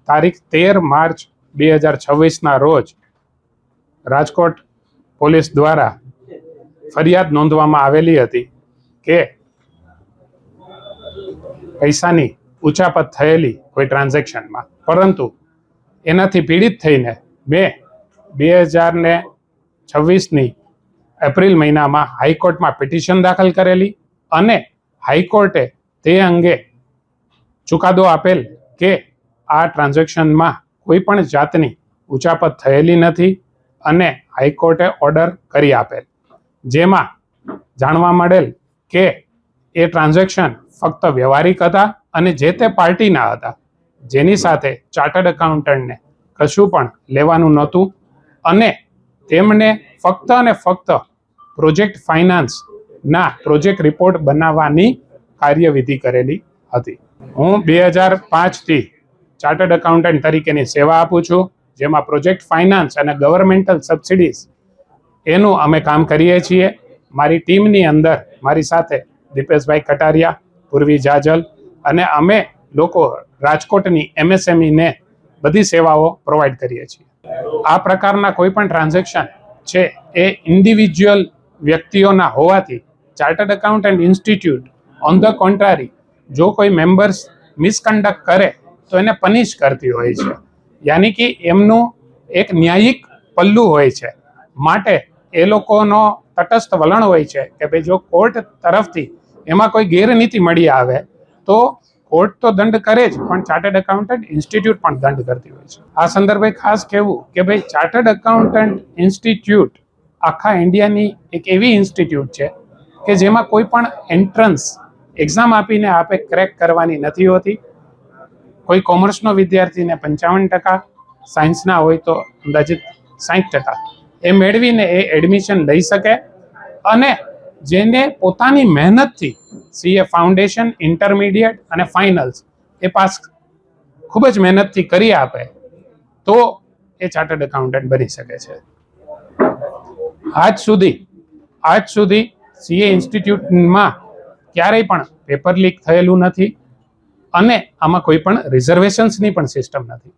તારીખ 13 માર્ચ 2026ના રોજ રાજકોટ પોલીસ દ્વારા ફરિયાદ નોંધવામાં આવેલી હતી કે પૈસાની ઉચાપત થયેલી કોઈ ટ્રાન્ઝેક્શનમાં, પરંતુ એનાથી પીડિત થઈને મેં 2026ની એપ્રિલ મહિનામાં હાઈકોર્ટમાં પિટિશન દાખલ કરેલી અને હાઈકોર્ટે તે અંગે ચુકાદો આપેલ કે આ ટ્રાન્ઝેક્શનમાં કોઈ પણ જાતની ઉચાપત થયેલી નથી અને હાઈકોર્ટે ઓર્ડર કરી આપેલ, જેમાં જાણવા મળેલ કે એ ટ્રાન્ઝેક્શન ફક્ત વ્યવહારિક હતા અને જે તે પાર્ટીના હતા, જેની સાથે ચાર્ટર્ડ એકાઉન્ટન્ટને કશું પણ લેવાનું નહોતું અને તેમણે ફક્ત અને ફક્ત પ્રોજેક્ટ ફાઇનાન્સના પ્રોજેક્ટ રિપોર્ટ બનાવવાની કાર્યવિધિ કરેલી હતી. હું 2005થી ચાર્ટર્ડ એકાઉન્ટન્ટ તરીકેની સેવા આપું છું, જેમાં પ્રોજેક્ટ ફાઇનાન્સ અને ગવર્મેન્ટલ સબસિડીઝ એનું અમે કામ કરીએ છીએ. મારી ટીમની અંદર મારી સાથે દીપેશભાઈ કટારિયા, પૂર્વી જાજલ અને અમે લોકો રાજકોટની MSMEને બધી સેવાઓ પ્રોવાઈડ કરીએ છીએ. આ પ્રકારના કોઈ પણ ટ્રાન્ઝેક્શન છે એ ઇન્ડિવિજ્યુઅલ વ્યક્તિઓના હોવાથી chartered accountant institute on the contrary જો કોઈ મેમ્બર્સ મિસકન્ડક્ટ કરે તો એને પનિશ કરતી હોય છે, યાની કે એમનું એક ન્યાયિક પલ્લું હોય છે. માટે એ લોકોનો તટસ્થ વલણ હોય છે કે ભાઈ જો કોર્ટ તરફથી એમાં કોઈ ગેરનીતિ મળી આવે તો કોર્ટ તો દંડ કરે જ, પણ ચાર્ટર્ડ એકાઉન્ટન્ટ ઇન્સ્ટિટ્યૂટ પણ દંડ કરતી હોય છે. આ સંદર્ભે ખાસ કહેવું કે ભાઈ ચાર્ટર્ડ એકાઉન્ટન્ટ ઇન્સ્ટિટ્યૂટ આખા ઇન્ડિયાની એક એવી ઇન્સ્ટિટ્યૂટ છે કે જેમાં કોઈ પણ એન્ટ્રન્સ એક્ઝામ આપીને આપે ક્રેક કરવાની નથી હોતી. કોઈ કોમર્સનો વિદ્યાર્થીને 55%, સાયન્સના હોય તો અંદાજિત 60% એ મેળવીને એ એડમિશન લઈ શકે અને જેને પોતાની મહેનતથી CA ફાઉન્ડેશન, ઇન્ટરમીડિયેટ અને ફાઇનલ્સ એ પાસ ખૂબ જ મહેનતથી કરી આપે તો એ ચાર્ટર્ડ એકાઉન્ટન્ટ બની શકે છે. આજ સુધી CA ઇન્સ્ટિટ્યૂટમાં ક્યારેય પણ પેપર લીક થયેલું નથી અને આમાં કોઈ પણ રિઝર્વેશન્સની પણ સિસ્ટમ નથી.